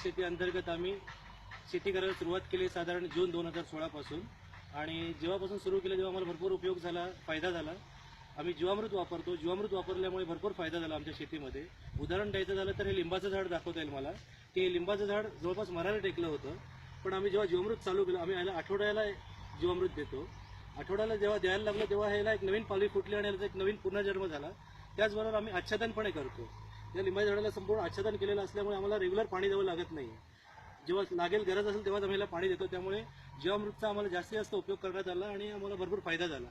शेती अंतर्गत आम्ही शेती करायला सुरुवात केली साधारण जून 2016 पासून। आणि जेव्हापासून सुरू केलं तेव्हा आम्हाला भरपूर उपयोग झाला, फायदा झाला। आम्ही जीवामृत वापरतो, जीवामृत वापरल्यामुळे भरपूर फायदा झाला आमच्या शेतीमध्ये। उदाहरण द्यायचं झालं तर हे लिंबाचं झाड दाखवता येईल मला, की लिंबाचं झाड जवळपास मरायला टेकलं होतं, पण आम्ही जेव्हा जीवामृत चालू केलं, आम्ही याला आठवड्याला जीवामृत देतो। आठवड्याला जेव्हा द्यायला लागलं तेव्हा ह्याला एक नवीन पालवी फुटली आणि याचा एक नवीन पुनर्जन्म झाला। त्याचबरोबर आम्ही आच्छादनपणे करतो। या लिंबाच्या झाडाला संपूर्ण आच्छादन केलेलं असल्यामुळे आम्हाला रेग्युलर पाणी द्यावं लागत नाही। जेव्हा लागेल गरज असेल तेव्हाच आम्ही याला पाणी देतो। त्यामुळे जीवामृतचा आम्हाला जास्तीत जास्त उपयोग करण्यात आला आणि आम्हाला भरपूर फायदा झाला।